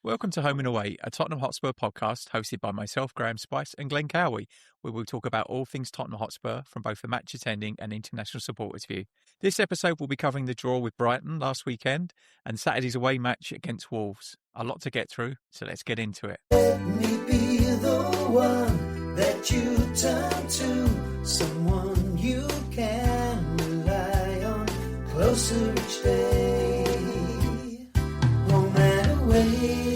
Welcome to Home and Away, a Tottenham Hotspur podcast hosted by myself, Graham Spice, and Glen Cowie, where we'll talk about all things Tottenham Hotspur from both a match attending and international supporters' view. This episode will be covering the draw with Brighton last weekend and Saturday's away match against Wolves. A lot to get through, so let's get into it. Let me be the one that you turn to, someone you can rely on, closer each day, home and away.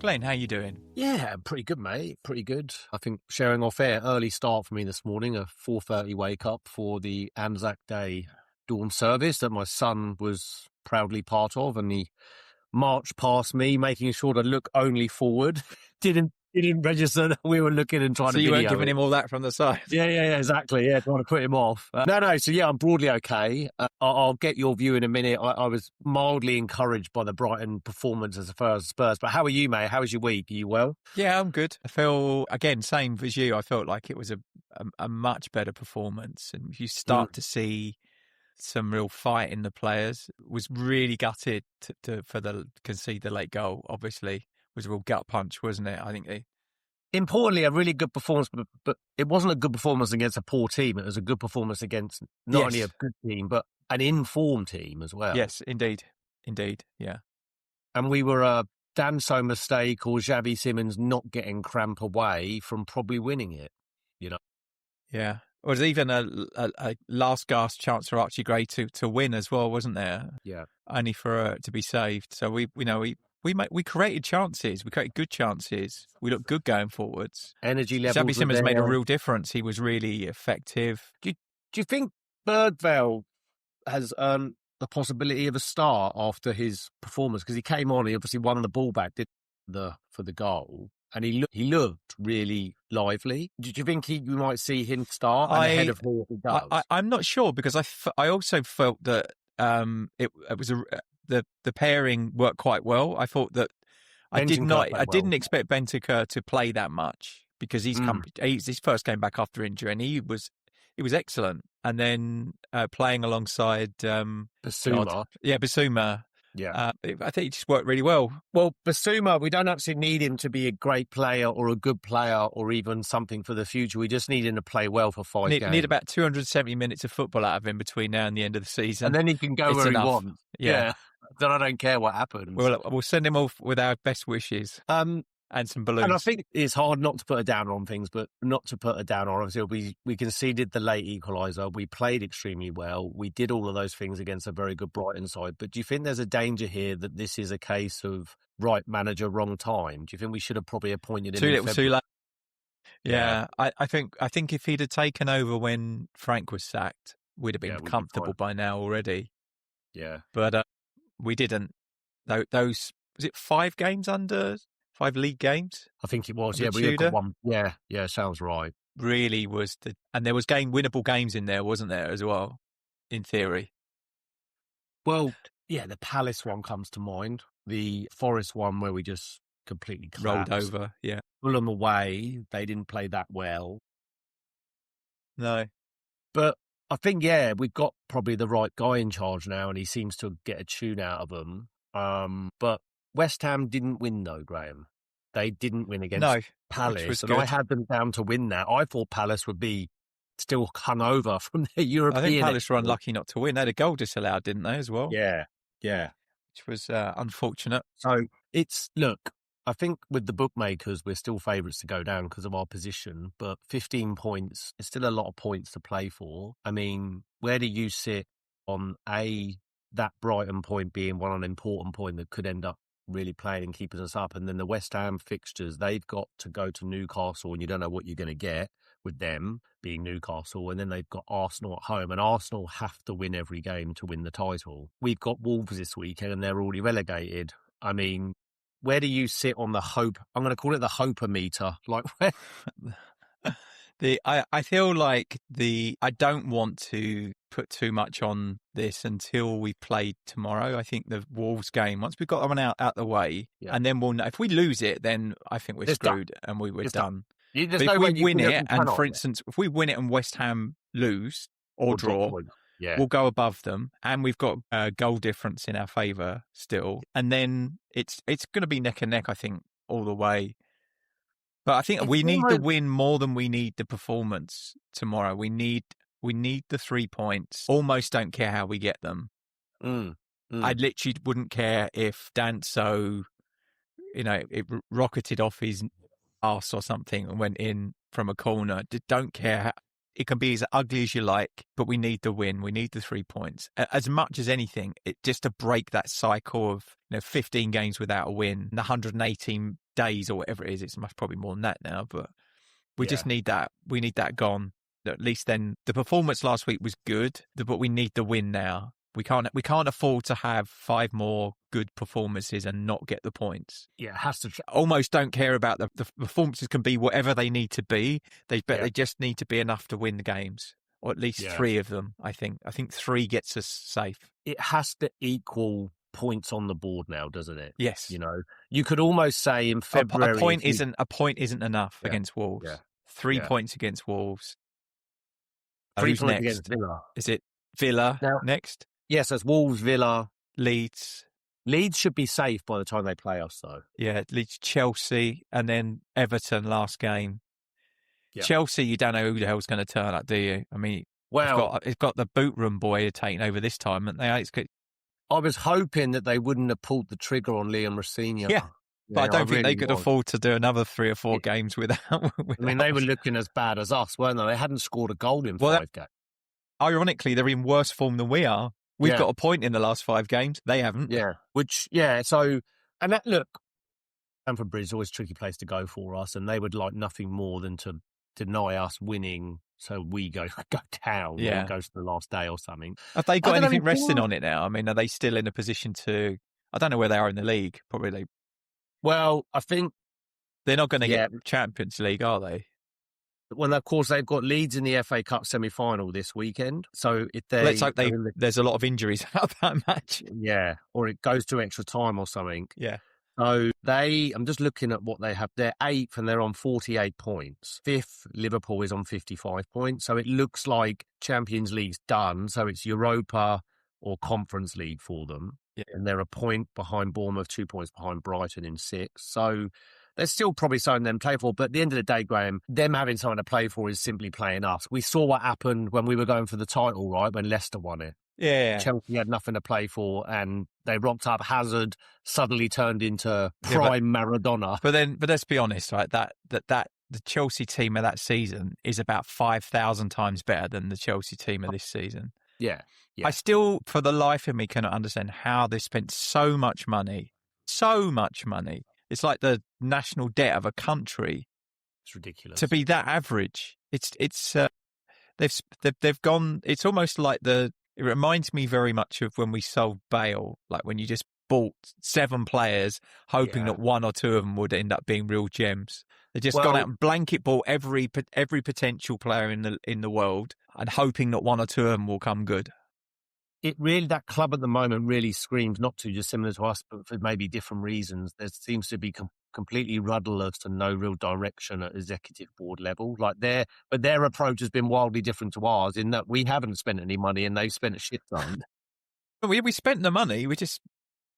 Glenn, how you doing? Yeah, pretty good, mate. Pretty good. I think sharing off air, early start for me this morning, a 4:30 wake up for the Anzac Day dawn service that my son was proudly part of, and he marched past me, making sure to look only forward. Didn't register that we were looking and trying to video. So you weren't giving him all that from the side? Yeah, exactly. Yeah, trying to put him off. No. So yeah, I'm broadly okay. I'll get your view in a minute. I was mildly encouraged by the Brighton performance as far as Spurs. But how are you, mate? How was your week? Are you well? Yeah, I'm good. I feel, again, same as you. I felt like it was a much better performance. And you start to see some real fight in the players. Was really gutted to concede the late goal, obviously. It was a real gut punch, wasn't it? I think importantly, a really good performance, but it wasn't a good performance against a poor team. It was a good performance against not only a good team, but an informed team as well. Yes, indeed, yeah. And we were a Danso mistake or Xavi Simons not getting cramp away from probably winning it, you know? Yeah. There was even a last gasp chance for Archie Gray to win as well, wasn't there? Yeah. Only for to be saved. So we created chances. We created good chances. We looked good going forwards. Energy levels. Xavi Simons made a real difference. He was really effective. Do you think Bergvall has earned the possibility of a start after his performance? Because he came on, he obviously won the ball back for the goal, and he looked really lively. Did you think we might see him start ahead of what he does? I'm not sure, because I also felt that it was the pairing worked quite well. I thought that I didn't expect Bentancur to play that much, because he's his first game back after injury, and he was excellent. And then playing alongside Bissouma. Bissouma. Yeah. I think it just worked really well. Well, Bissouma, we don't actually need him to be a great player or a good player or even something for the future. We just need him to play well for 5 games. Need about 270 minutes of football out of him between now and the end of the season. And then he can go where he wants. Yeah. Then I don't care what happens. We'll send him off with our best wishes. And some balloons. And I think it's hard not to put a down on things, but not to put a down on. Obviously, we conceded the late equaliser. We played extremely well. We did all of those things against a very good Brighton side. But do you think there's a danger here that this is a case of right manager, wrong time? Do you think we should have probably appointed him too little, too late? Yeah. I think if he'd have taken over when Frank was sacked, we'd have been comfortable by now already. Yeah. But we didn't. Those, was it 5 games under? 5 league games? I think it was, yeah. We got one. Yeah, sounds right. Really was and there was winnable games in there, wasn't there, as well, in theory? Well, yeah, the Palace one comes to mind. The Forest one where we just completely collapsed. Rolled over, yeah. Fulham away, they didn't play that well. No. But I think, we've got probably the right guy in charge now, and he seems to get a tune out of them. But West Ham didn't win, though, Graham. They didn't win against Palace, and I had them down to win that. I thought Palace would be still hungover from their European. I think Palace were unlucky not to win. They had a goal disallowed, didn't they, as well? Yeah. Which was unfortunate. So I think with the bookmakers, we're still favourites to go down because of our position, but 15 points is still a lot of points to play for. I mean, where do you sit on that Brighton point being an important point that could end up really playing and keeping us up? And then the West Ham fixtures, they've got to go to Newcastle, and you don't know what you're going to get with them being Newcastle. And then they've got Arsenal at home, and Arsenal have to win every game to win the title. We've got Wolves this weekend, and they're already relegated. I mean, where do you sit on the hope? I'm going to call it the hope-o-meter. Like, where? I feel like I don't want to put too much on this until we've played tomorrow. I think the Wolves game, once we've got that one out the way, and then we'll know. If we lose it, then I think we're screwed and we're done. But if we win it, and for instance, if we win it and West Ham lose or draw, we'll go above them, and we've got a goal difference in our favour still. And then it's going to be neck and neck, I think, all the way. But I think we need the win more than we need the performance tomorrow. We need the 3 points. Almost don't care how we get them. I literally wouldn't care if Danso, it rocketed off his arse or something and went in from a corner. Don't care. It can be as ugly as you like, but we need the win. We need the 3 points. As much as anything, just to break that cycle of 15 games without a win, the 118 days or whatever it is. It's much probably more than that now, but we just need that. We need that gone. At least then the performance last week was good, but we need the win now. We can't afford to have 5 more good performances and not get the points. Yeah, it has to. Almost don't care about the performances. Can be whatever they need to be. They just need to be enough to win the games, or at least 3 of them. I think 3 gets us safe. It has to equal points on the board now, doesn't it? Yes. You could almost say in February a point isn't enough against Wolves. Yeah. 3 points against Wolves. 3 points against Villa. Is it Villa next? Yes, that's Wolves, Villa, Leeds. Leeds should be safe by the time they play us, though. Yeah, Leeds, Chelsea, and then Everton last game. Yeah. Chelsea, you don't know who the hell's going to turn up, do you? I mean, it's got the boot room boy taking over this time, haven't they? I was hoping that they wouldn't have pulled the trigger on Liam Rosenior. Yeah. But I don't think they could afford to do another 3 or 4 games without. I mean, they were looking as bad as us, weren't they? They hadn't scored a goal in 5 games. Ironically, they're in worse form than we are. We've got a point in the last 5 games. They haven't. Yeah. Stamford Bridge is always a tricky place to go for us, and they would like nothing more than to deny us winning so we go down and goes to the last day or something. Have they got anything resting on it now? I mean, are they still in a position to... I don't know where they are in the league. Probably Well, I think... They're not going to get Champions League, are they? Well, of course, they've got Leeds in the FA Cup semi-final this weekend. So if they... Let's hope there's a lot of injuries out of that match. Yeah, or it goes to extra time or something. Yeah. So I'm just looking at what they have. They're 8th and they're on 48 points. 5th, Liverpool is on 55 points. So it looks like Champions League's done. So it's Europa or Conference League for them. Yeah. And they're a point behind Bournemouth, 2 points behind Brighton in 6th. So there's still probably something them to play for. But at the end of the day, Graeme, them having something to play for is simply playing us. We saw what happened when we were going for the title, right? When Leicester won it. Yeah. Chelsea had nothing to play for and they rocked up. Hazard suddenly turned into prime Maradona. But let's be honest, right? That the Chelsea team of that season is about 5,000 times better than the Chelsea team of this season. Yeah. I still, for the life of me, cannot understand how they spent so much money. So much money. It's like the national debt of a country. It's ridiculous. To be that average. They've gone, it's almost like it reminds me very much of when we sold Bale, like when you just bought 7 players, hoping that 1 or 2 of them would end up being real gems. They just gone out and blanket bought every potential player in the world and hoping that 1 or 2 of them will come good. That club at the moment really screams not too dissimilar to us, but for maybe different reasons. There seems to be completely rudderless and no real direction at executive board level. But their approach has been wildly different to ours in that we haven't spent any money and they've spent a shit ton. We spent the money. We just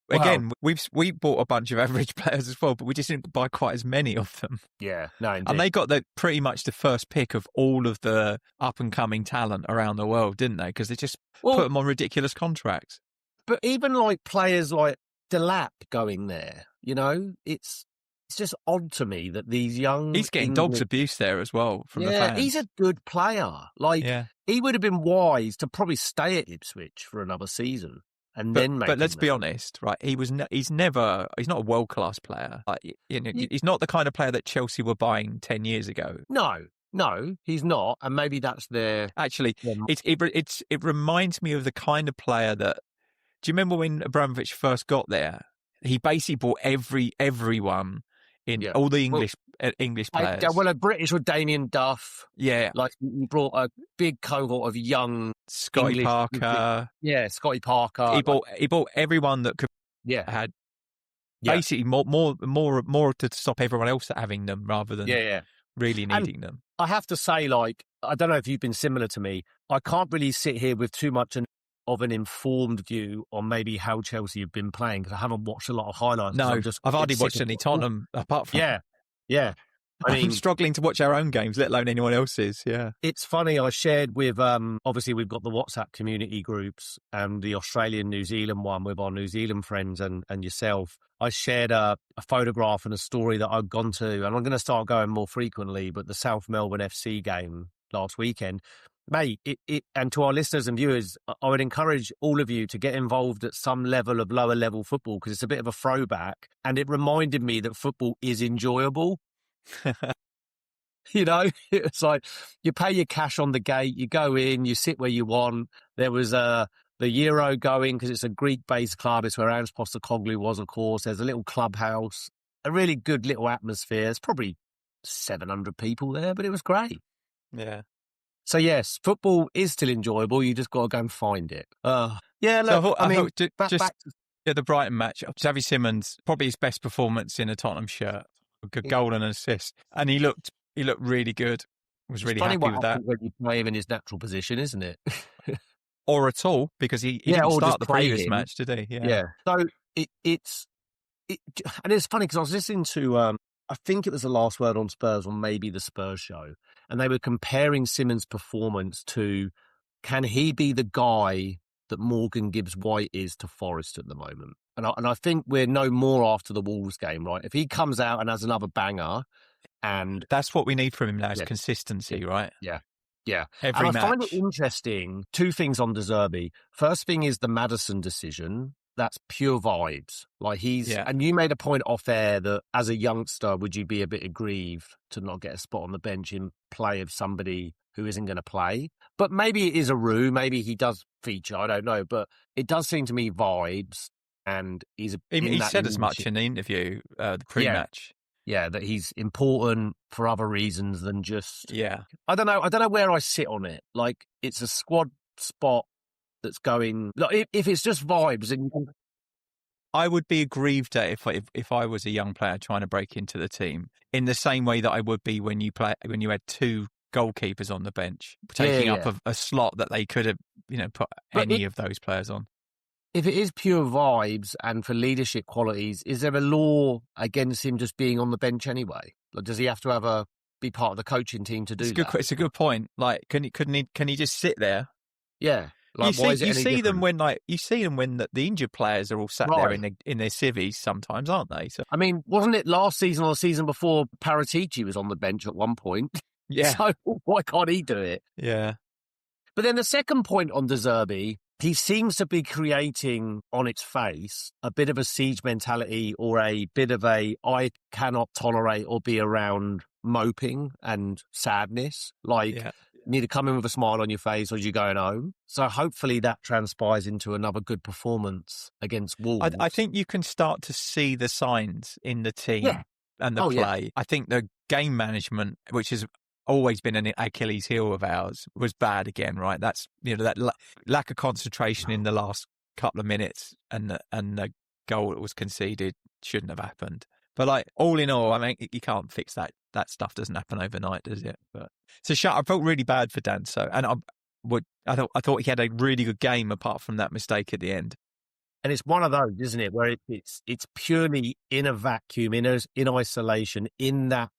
we bought a bunch of average players as well, but we just didn't buy quite as many of them. Yeah, no, indeed. And they got pretty much the first pick of all of the up and coming talent around the world, didn't they? Because they just put them on ridiculous contracts. But even like players like Delap going there, it's just odd to me that these young... He's getting dog's abuse there as well from the fans. He's a good player. He would have been wise to probably stay at Ipswich for another season and then make... But let's be honest, right? He's not a world-class player. He's not the kind of player that Chelsea were buying 10 years ago. No, he's not. And maybe that's their... Actually, it reminds me of the kind of player that... Do you remember when Abramovich first got there? He basically bought everyone in all the English players. A British with Damien Duff. Yeah. He brought a big cohort of young Scotty Parker. Yeah, Scotty Parker. He bought everyone that could had basically more to stop everyone else having them rather than really needing them. I have to say, I don't know if you've been similar to me. I can't really sit here with too much of an informed view on maybe how Chelsea have been playing because I haven't watched a lot of highlights. No, I've hardly watched any Tottenham apart from... Yeah. I'm struggling to watch our own games, let alone anyone else's. Yeah. It's funny. I shared with, obviously we've got the WhatsApp community groups and the Australian, New Zealand one with our New Zealand friends and yourself. I shared a photograph and a story that I'd gone to, and I'm going to start going more frequently, but the South Melbourne FC game last weekend, mate, and to our listeners and viewers, I would encourage all of you to get involved at some level of lower level football because it's a bit of a throwback and it reminded me that football is enjoyable. You know, it's like you pay your cash on the gate, you go in, you sit where you want. There was the Euro going because it's a Greek-based club. It's where Ange Postecoglou was, of course. There's a little clubhouse, a really good little atmosphere. There's probably 700 people there, but it was great. Yeah. So, yes, football is still enjoyable. You just got to go and find it. Yeah, look, the Brighton match, Xavi Simons, probably his best performance in a Tottenham shirt. A good goal and an assist. And he looked really good. Was really happy with that. When you play him in his natural position, isn't it? Or at all, because he didn't start the previous match, did he? Yeah. So it's and it's funny because I was listening to I think it was The Last Word on Spurs or maybe the Spurs show, and they were comparing Simons' performance to can he be the guy that Morgan Gibbs White is to Forest at the moment? And I think we're no more after the Wolves game, right? If he comes out and has another banger, and that's what we need from him now is consistency, right? Yeah. Every match. I find it interesting. Two things on De Zerbi. First thing is the Maddison decision. That's pure vibes. Like and you made a point off air that as a youngster, would you be a bit aggrieved to not get a spot on the bench in play of somebody who isn't going to play? But maybe it is a ruse. Maybe he does feature. I don't know. But it does seem to me vibes. And he said as much in the interview, the pre-match. Yeah, that he's important for other reasons than just... Yeah. I don't know where I sit on it. Like, it's a squad spot that's going... Like, if it's just vibes... I would be aggrieved at if I was a young player trying to break into the team, in the same way that I would be when you had two goalkeepers on the bench, taking up a slot that they could have, put any of those players on. If it is pure vibes and for leadership qualities, is there a law against him just being on the bench anyway? Like, does he have to be part of the coaching team to do that? It's a good point. Like, can he just sit there? Yeah. Like, you see them when the injured players are all sat there in their civvies sometimes, aren't they? So, I mean, wasn't it last season or the season before Paratici was on the bench at one point? Yeah. So why can't he do it? Yeah. But then the second point on De Zerbi, he seems to be creating on its face a bit of a siege mentality or a bit of I cannot tolerate or be around moping and sadness. Like, you need to come in with a smile on your face or you're going home. So hopefully that transpires into another good performance against Wolves. I think you can start to see the signs in the team and the play. Yeah. I think the game management, which has always been an Achilles heel of ours, was bad again, right? That's, that lack of concentration in the last couple of minutes and the goal that was conceded shouldn't have happened. But like, all in all, I mean, you can't fix that. That stuff doesn't happen overnight, does it? But it's a shame. I felt really bad for Danso, and I thought he had a really good game apart from that mistake at the end. And it's one of those, isn't it, where it's purely in a vacuum, in isolation, in that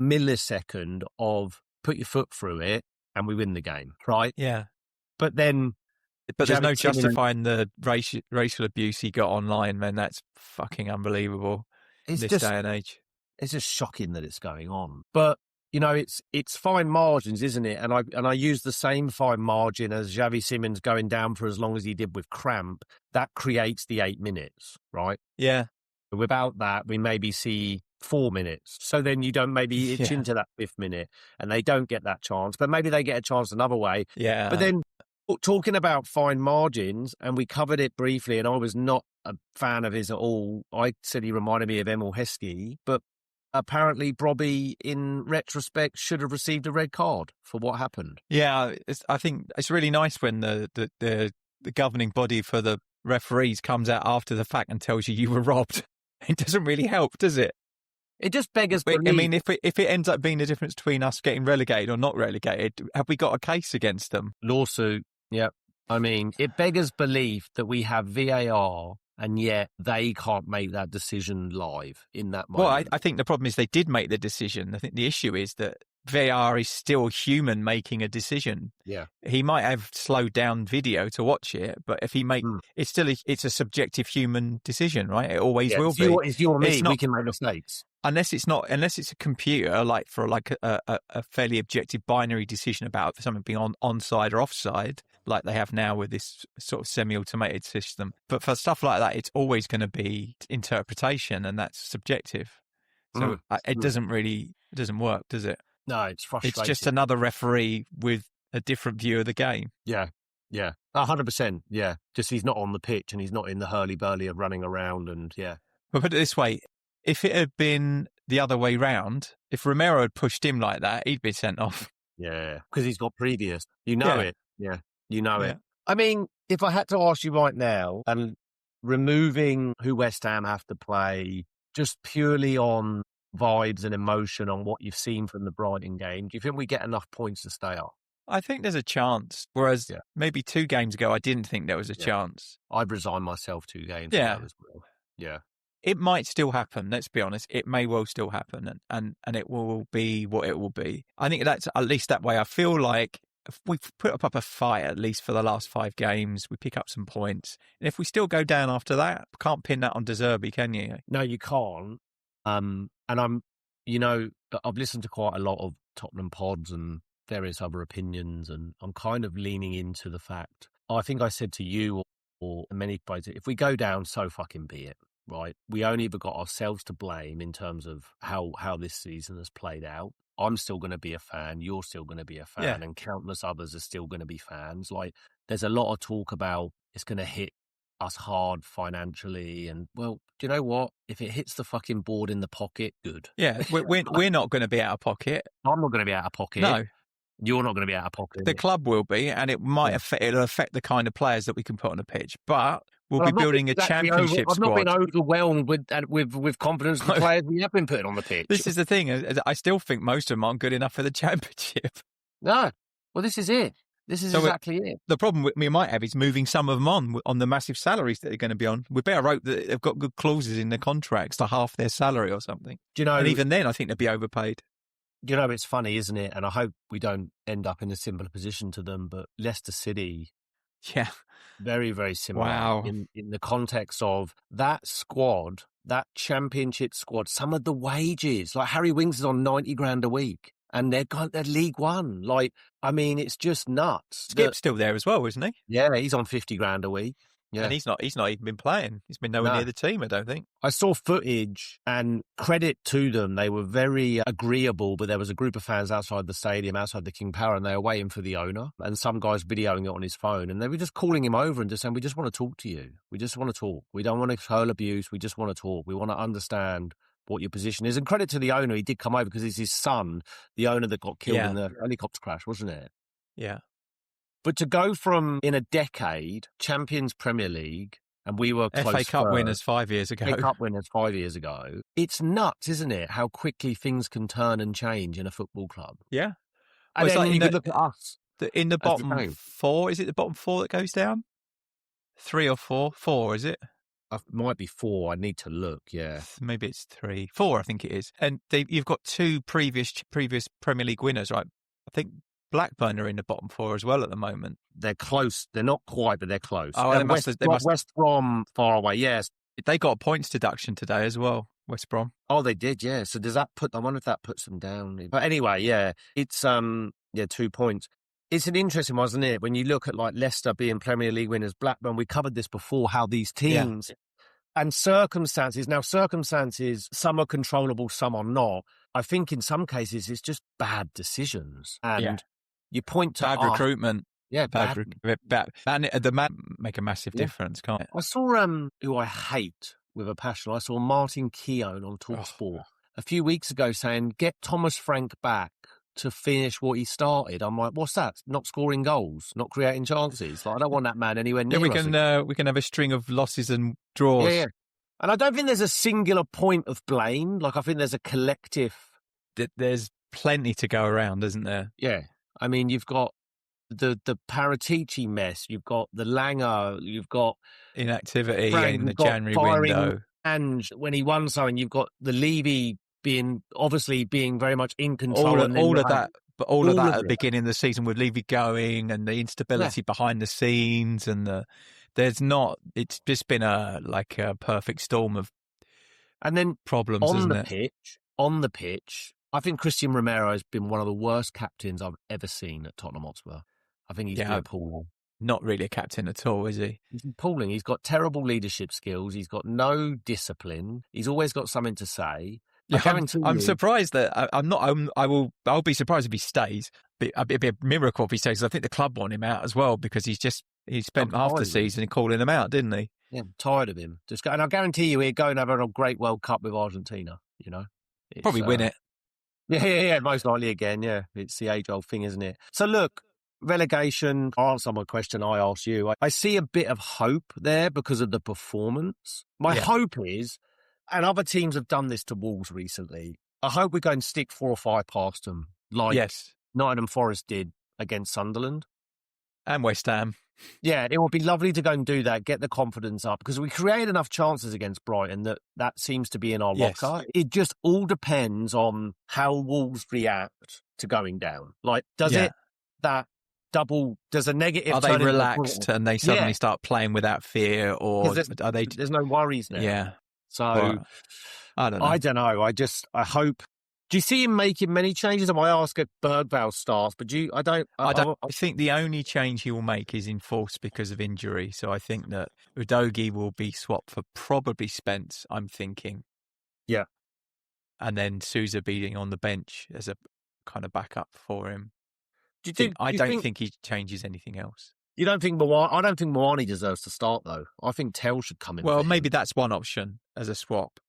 millisecond of put your foot through it and we win the game, right? Yeah. But there's no justifying the racial abuse he got online, man. That's fucking unbelievable in this day and age. It's just shocking that it's going on. But, it's fine margins, isn't it? And I use the same fine margin as Xavi Simons going down for as long as he did with cramp. That creates the 8 minutes, right? Yeah. But without that, we maybe see 4 minutes. So then you don't maybe itch into that 5th minute and they don't get that chance, but maybe they get a chance another way. Yeah. But then talking about fine margins, and we covered it briefly, and I was not a fan of his at all. I said he reminded me of Emil Heskey, but apparently Brobbey, in retrospect, should have received a red card for what happened. Yeah, I think it's really nice when the governing body for the referees comes out after the fact and tells you were robbed. It doesn't really help, does it? It just beggars I belief. mean, if it ends up being the difference between us getting relegated or not relegated, have we got a case against them? Lawsuit, yep. I mean, it beggars belief that we have VAR and yet they can't make that decision live in that moment. Well, I think the problem is they did make the decision. I think the issue is that VAR is still human making a decision. Yeah. He might have slowed down video to watch it, but if he it's still it's a subjective human decision, right? It always will be. It's you or me, we can make mistakes. Unless it's a computer, like for a fairly objective binary decision about something being onside or offside, like they have now with this sort of semi-automated system. But for stuff like that, it's always going to be interpretation, and that's subjective. So it doesn't work, does it? No, it's frustrating. It's just another referee with a different view of the game. Yeah. 100%. Yeah. Just he's not on the pitch and he's not in the hurly-burly of running around and But put it this way, if it had been the other way round, if Romero had pushed him like that, he'd be sent off. Yeah, because he's got previous. You know it. Yeah, you know it. I mean, if I had to ask you right now, and removing who West Ham have to play, just purely on vibes and emotion on what you've seen from the Brighton game, do you think we get enough points to stay up? I think there's a chance. Whereas maybe 2 games ago, I didn't think there was a chance. I'd resign myself 2 games ago as well. Yeah. It might still happen, let's be honest. It may well still happen, and it will be what it will be. I think that's at least that way. I feel like if we've put up a fight at least for the last 5 games, we pick up some points. And if we still go down after that, can't pin that on De Zerbi, can you? No, you can't. And I've listened to quite a lot of Tottenham pods and various other opinions, and I'm kind of leaning into the fact, I think I said to you or many players, if we go down, so fucking be it. Right, we only ever got ourselves to blame in terms of how this season has played out. I'm still going to be a fan. You're still going to be a fan, and countless others are still going to be fans. Like, there's a lot of talk about it's going to hit us hard financially, and well, do you know what? If it hits the fucking board in the pocket, good. Yeah, we're not going to be out of pocket. I'm not going to be out of pocket. No. You're not going to be out of pocket. The club will be, and it might affect the kind of players that we can put on the pitch. But we'll be building a championship squad. I've not been overwhelmed with confidence in the players we have been putting on the pitch. This is the thing. I still think most of them aren't good enough for the championship. No. Well, this is it. This is exactly it. The problem we might have is moving some of them on the massive salaries that they're going to be on. We better hope that they've got good clauses in their contracts to half their salary or something. Do you know? And even then, I think they'll be overpaid. You know, it's funny, isn't it? And I hope we don't end up in a similar position to them, but Leicester City, very, very similar. Wow. In the context of that squad, that championship squad, some of the wages, like Harry Winks is on 90 grand a week and they're League One. Like, I mean, it's just nuts. Skip's still there as well, isn't he? Yeah, he's on 50 grand a week. Yeah. And he's not even been playing. He's been nowhere near the team, I don't think. I saw footage, and credit to them, they were very agreeable, but there was a group of fans outside the stadium, outside the King Power, and they were waiting for the owner, and some guy's videoing it on his phone, and they were just calling him over and just saying, we just want to talk to you. We just want to talk. We don't want to hurl abuse. We just want to talk. We want to understand what your position is. And credit to the owner, he did come over because it's his son, the owner that got killed in the helicopter crash, wasn't it? Yeah. But to go from, in a decade, Champions Premier League, and we were close FA Cup winners 5 years ago. FA Cup winners 5 years ago. It's nuts, isn't it, how quickly things can turn and change in a football club? Yeah. And then you could look at us. In the bottom 4, is it the bottom 4 that goes down? 3 or 4? 4, is it? It might be 4. I need to look, yeah. Maybe it's 3. 4, I think it is. And you've got 2 previous Premier League winners, right? I think Blackburn are in the bottom 4 as well at the moment. They're close. They're not quite, but they're close. Oh, West Brom far away, yes. They got a points deduction today as well, West Brom. Oh, they did, yeah. So does that I wonder if that puts them down. But anyway, yeah, it's 2 points. It's an interesting one, isn't it? When you look at like Leicester being Premier League winners, Blackburn, we covered this before, how these teams and circumstances, some are controllable, some are not. I think in some cases it's just bad decisions. And you point to bad recruitment. Yeah, bad. And the man make a massive difference, can't it? I saw who I hate with a passion. I saw Martin Keown on TalkSport a few weeks ago saying, get Thomas Frank back to finish what he started. I'm like, what's that? Not scoring goals, not creating chances. Like, I don't want that man anywhere near us. We can have a string of losses and draws. Yeah. And I don't think there's a singular point of blame. Like, I think there's a collective. There's plenty to go around, isn't there? Yeah. I mean, you've got the Paratici mess. You've got the Langer. You've got inactivity Frank, in the January window. And when he won something, you've got the Levy being very much in control. All of that at the beginning of the season with Levy going and the instability behind the scenes and it's just been a perfect storm of problems, isn't it? On the pitch, I think Cristian Romero has been one of the worst captains I've ever seen at Tottenham Hotspur. I think he's appalling. Not really a captain at all, is he? He's appalling. He's got terrible leadership skills. He's got no discipline. He's always got something to say. Yeah, I'm surprised that I'll be surprised if he stays. It'd be a miracle if he stays. I think the club want him out as well because he spent half the season calling him out, didn't he? Yeah, I'm tired of him. And I guarantee you, he'll go and have a great World Cup with Argentina. You know, probably win it. Yeah, most likely again. Yeah, it's the age-old thing, isn't it? So look, relegation. I'll answer my question I asked you. I see a bit of hope there because of the performance. My hope is, and other teams have done this to Wolves recently, I hope we go and stick 4 or 5 past them, like Nottingham Forest did against Sunderland. And West Ham. Yeah, it would be lovely to go and do that, get the confidence up, because we create enough chances against Brighton that see's to be in our locker. It just all depends on how Wolves react to going down. Like, does a negative... Are they relaxed and they suddenly start playing without fear, or are they... There's no worries now. Yeah. So, I don't know. I don't know. I hope... Do you see him making many changes? I might ask if Bergvall starts, but I think the only change he will make is enforced because of injury. So I think that Udogie will be swapped for probably Spence, I'm thinking. Yeah. And then Sousa being on the bench as a kind of backup for him. I don't think he changes anything else. You don't think I don't think Moani deserves to start, though. I think Tell should come in. Well, maybe that's one option as a swap.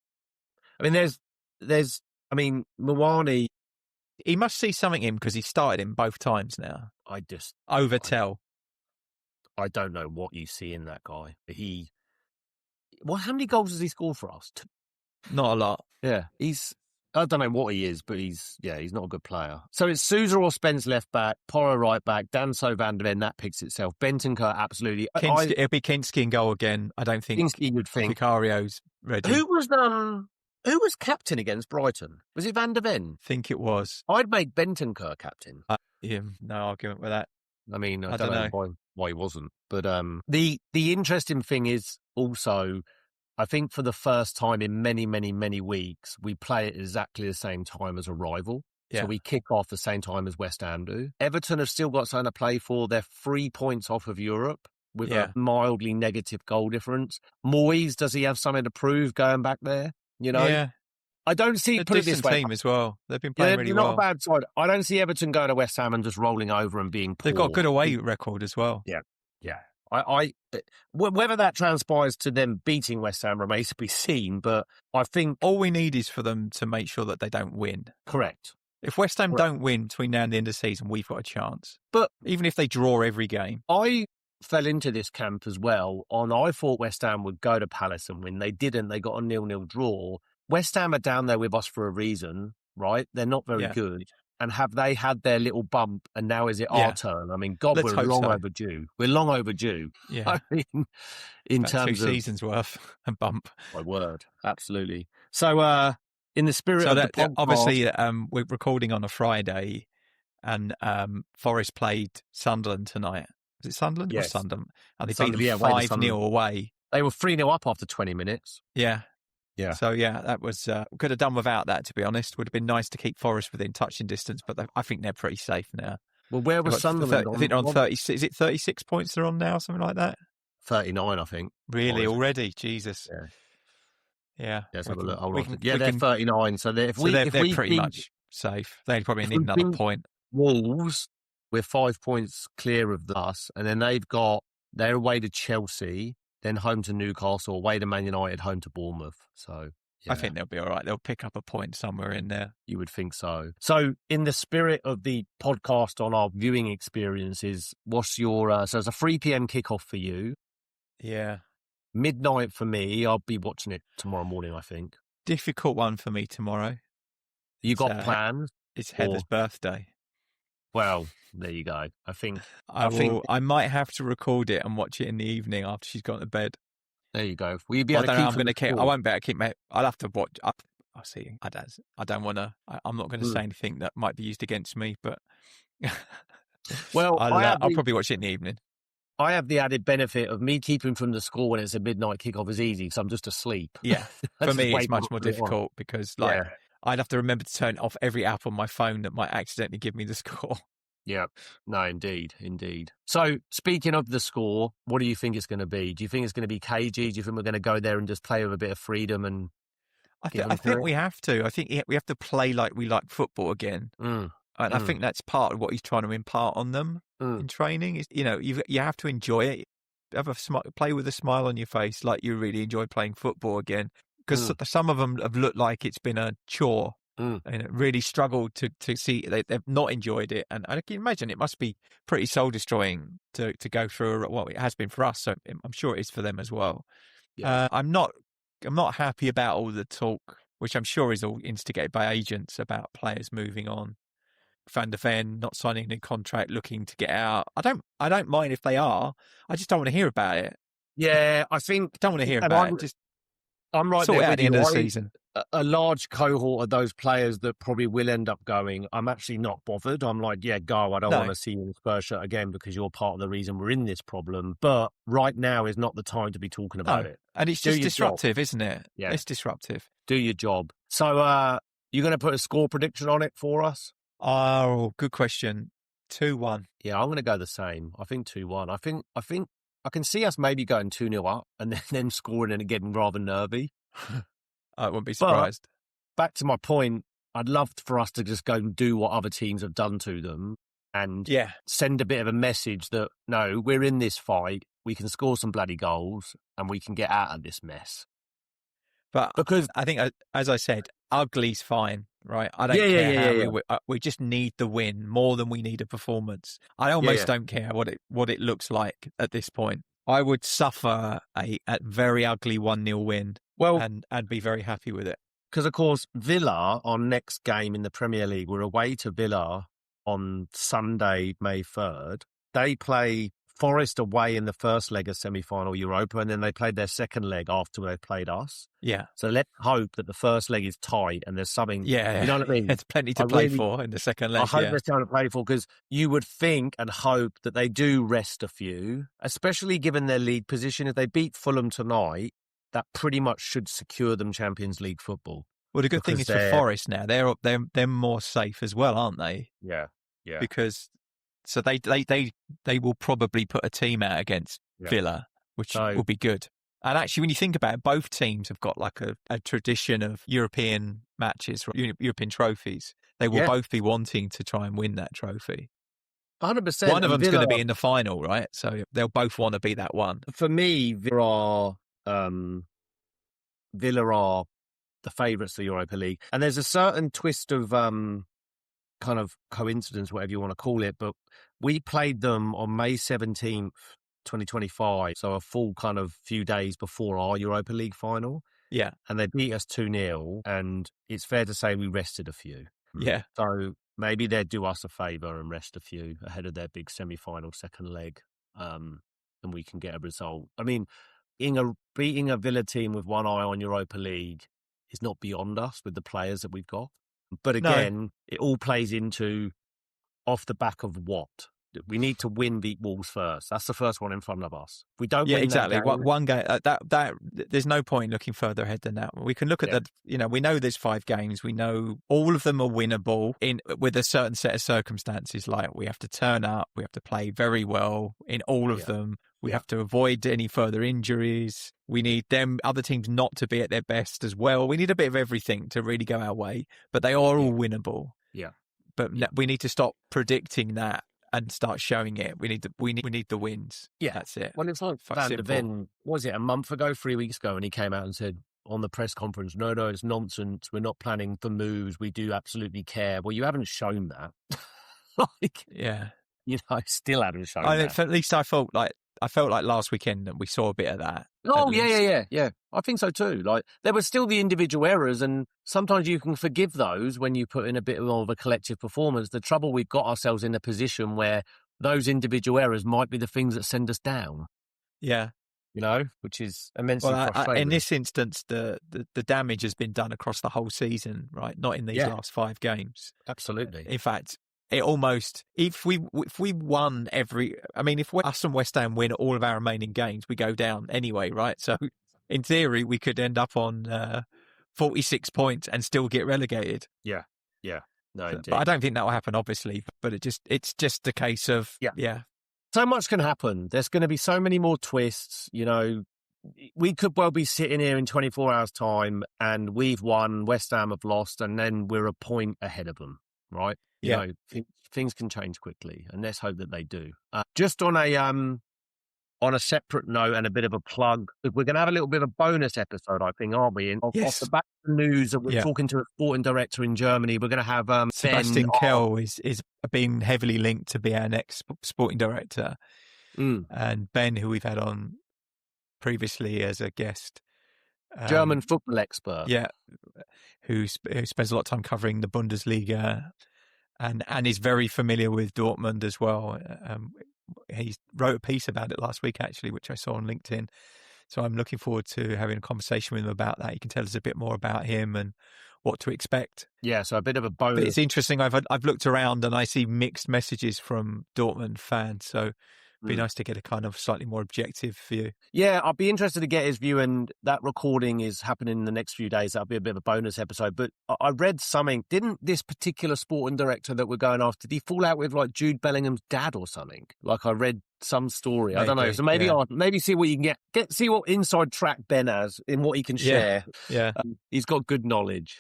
I mean, Moani... He must see something in because he started him both times now. Over Tell. I don't know what you see in that guy. How many goals has he scored for us? Not a lot. Yeah, I don't know what he is, but he's not a good player. So it's Sousa or Spence left back, Porro right back, Danso, Van der Ven, that picks itself. Bentancur, absolutely. It'll be Kinski in goal again. I don't think Kinski would think. Vicario's ready. Who was captain against Brighton? Was it Van der Ven? I think it was. I'd make Bentancur captain. No argument with that. I mean, I don't know why he wasn't. But the interesting thing is also, I think for the first time in many, many, many weeks, we play at exactly the same time as a rival. Yeah. So we kick off the same time as West Ham do. Everton have still got something to play for. They're 3 points off of Europe with a mildly negative goal difference. Moyes, does he have something to prove going back there? You know, I don't see. Put it this way, team as well. They've been playing really well. Not a bad side. I don't see Everton going to West Ham and just rolling over and being poor. They've got a good away record as well. Yeah. I whether that transpires to them beating West Ham remains to be seen. But I think all we need is for them to make sure that they don't win. Correct. If West Ham don't win between now and the end of the season, we've got a chance. But even if they draw every game, I fell into this camp as well. I thought West Ham would go to Palace and win. They didn't. They got a 0-0 draw. West Ham are down there with us for a reason, right? They're not very good. And have they had their little bump? And now is it our turn? I mean, God, we're long overdue. We're long overdue. Yeah. I mean, in about terms 2 seasons worth a bump. My word, absolutely. So, in the spirit of the podcast, obviously, we're recording on a Friday, and Forest played Sunderland tonight. Was it Sunderland? Yes. Or Sunderland? And they beat them 5-0 away. They were 3-0 up after 20 minutes. Yeah. Yeah. So, that was... could have done without that, to be honest. Would have been nice to keep Forest within touching distance, but I think they're pretty safe now. Well, where was Sunderland? I think they're on 36. Is it 36 points they're on now, something like that? 39, I think. Really? Already? Jesus. Yeah. Let's have a look. Hold on. They're 39. So they're pretty much safe. They probably need another point. Wolves, we're 5 points clear of us, and then they're away to Chelsea, then home to Newcastle, away to Man United, home to Bournemouth. So I think they'll be all right. They'll pick up a point somewhere in there. You would think so. So in the spirit of the podcast on our viewing experiences, what's your... so it's a 3 p.m. kickoff for you. Yeah. midnight for me. I'll be watching it tomorrow morning, I think. Difficult one for me tomorrow. You got plans? It's Heather's birthday. Well, there you go. I think I might have to record it and watch it in the evening after she's gone to bed. There you go. Will you be able to I won't be able to keep my... I'll have to watch... I'll see. I don't want to... I'm not going to say anything that might be used against me, but... Well, I'll probably watch it in the evening. I have the added benefit of me keeping from the score when it's a midnight kickoff is easy because I'm just asleep. Yeah. For me, it's much more difficult because I'd have to remember to turn off every app on my phone that might accidentally give me the score. Yeah. No, indeed. So, speaking of the score, what do you think it's going to be? Do you think it's going to be cagey? Do you think we're going to go there and just play with a bit of freedom? And I think we have to. I think we have to play like we like football again. And I think that's part of what he's trying to impart on them in training. Is you have to enjoy it. Play with a smile on your face, like you really enjoy playing football again. Because some of them have looked like it's been a chore and really struggled to see they've not enjoyed it. And I can imagine it must be pretty soul destroying to go through. Well, it has been for us, so I'm sure it is for them as well. Yeah. I'm not happy about all the talk, which I'm sure is all instigated by agents about players moving on. Van der Ven not signing a new contract, looking to get out. I don't mind if they are. I just don't want to hear about it. Yeah, I think don't want to hear about it. I'm right there at the end of the season. A large cohort of those players that probably will end up going, I'm actually not bothered. I'm like, yeah, go. I don't want to see you in the Spurs shirt again because you're part of the reason we're in this problem. But right now is not the time to be talking about it. And it's just disruptive, isn't it? Yeah. It's disruptive. Do your job. So you're going to put a score prediction on it for us? Oh, good question. 2-1. Yeah, I'm going to go the same. I think 2-1. I think I can see us maybe going 2-0 up and then scoring and getting rather nervy. I wouldn't be surprised. But back to my point, I'd love for us to just go and do what other teams have done to them and send a bit of a message that, no, we're in this fight, we can score some bloody goals and we can get out of this mess. But because I think, as I said, ugly's fine, right? I don't care we just need the win more than we need a performance. I almost don't care what it looks like at this point. I would suffer a very ugly 1-0 win and be very happy with it. Because, of course, Villa, our next game in the Premier League, we're away to Villa on Sunday, May 3rd. They play Forest away in the first leg of semi-final Europa, and then they played their second leg after they played us. Yeah. So let's hope that the first leg is tight and there's something, you know what I mean? There's plenty to play for in the second leg. I hope there's something to play for because you would think and hope that they do rest a few, especially given their league position. If they beat Fulham tonight, that pretty much should secure them Champions League football. Well, the good thing is for Forest now, they're more safe as well, aren't they? Yeah. Because so they will probably put a team out against Villa, which will be good. And actually, when you think about it, both teams have got like a tradition of European matches, European trophies. They will both be wanting to try and win that trophy. 100%. One of them's going to be in the final, right? So they'll both want to be that one. For me, Villa are the favourites for Europa League. And there's a certain twist of kind of coincidence, whatever you want to call it, but we played them on May 17th, 2025, so a full kind of few days before our Europa League final. Yeah. And they beat us 2-0, and it's fair to say we rested a few. Yeah. So maybe they'd do us a favour and rest a few ahead of their big semi-final second leg, and we can get a result. I mean, beating a Villa team with one eye on Europa League is not beyond us with the players that we've got. But again, it all plays into off the back of what? We need to beat Wolves first. That's the first one in front of us. If we don't win exactly. that game, one game, that there's no point looking further ahead than that. We can look at we know there's 5 games. We know all of them are winnable with a certain set of circumstances. Like we have to turn up, we have to play very well in all of them. We have to avoid any further injuries. We need other teams not to be at their best as well. We need a bit of everything to really go our way, but they are all winnable. Yeah. But we need to stop predicting that and start showing it. We need the wins. Yeah. That's it. Well, it's like Van der Ven, was it a month ago, 3 weeks ago, and he came out and said on the press conference, no, it's nonsense. We're not planning for moves. We do absolutely care. Well, you haven't shown that. You still haven't shown that. At least I felt like I felt like last weekend that we saw a bit of that. Oh, yeah. I think so too. Like, there were still the individual errors, and sometimes you can forgive those when you put in a bit more of a collective performance. The trouble, we've got ourselves in a position where those individual errors might be the things that send us down. Yeah. Which is immensely frustrating. In this instance, the damage has been done across the whole season, right? Not in these last 5 games. Absolutely. In fact, it almost, if we won if us and West Ham win all of our remaining games, we go down anyway, right? So in theory, we could end up on 46 points and still get relegated. Yeah. No, indeed. But I don't think that will happen, obviously. But it's just a case of, So much can happen. There's going to be so many more twists. We could well be sitting here in 24 hours' time and we've won, West Ham have lost, and then we're a point ahead of them, right? Things can change quickly, and let's hope that they do. Just on a separate note and a bit of a plug, we're going to have a little bit of a bonus episode, I think, aren't we? Off the back of the news that we're talking to a sporting director in Germany, we're going to have Sebastian Kehl is being heavily linked to be our next sporting director. And Ben, who we've had on previously as a guest. German football expert. Yeah, who spends a lot of time covering the Bundesliga and is very familiar with Dortmund as well. He wrote a piece about it last week, actually, which I saw on LinkedIn. So I'm looking forward to having a conversation with him about that. He can tell us a bit more about him and what to expect. Yeah, so a bit of a bonus. But it's interesting. I've looked around and I see mixed messages from Dortmund fans. So it'd be nice to get a kind of slightly more objective view. Yeah, I'd be interested to get his view, and that recording is happening in the next few days. That'll be a bit of a bonus episode. But I read something. Didn't this particular sporting director that we're going after, did he fall out with like Jude Bellingham's dad or something? Like, I read some story. I don't know. So maybe see what you can get see what inside track Ben has in what he can share. Yeah. He's got good knowledge.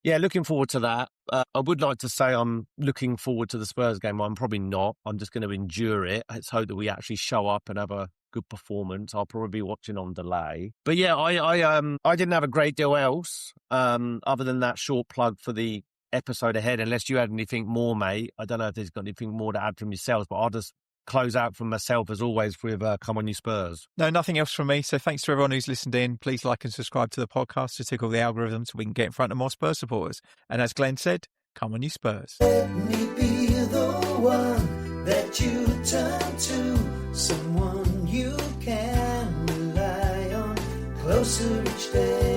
Yeah, looking forward to that. I would like to say I'm looking forward to the Spurs game. I'm probably not. I'm just going to endure it. Let's hope that we actually show up and have a good performance. I'll probably be watching on delay. But yeah, I didn't have a great deal else other than that short plug for the episode ahead. Unless you had anything more, mate. I don't know if there's got anything more to add from yourselves, but I'll just close out from myself as always with Come On You Spurs. No, nothing else from me. So thanks to everyone who's listened in. Please like and subscribe to the podcast to tickle the algorithm so we can get in front of more Spurs supporters. And as Glenn said, come on you Spurs. Let me be the one that you turn to, someone you can rely on, closer each day.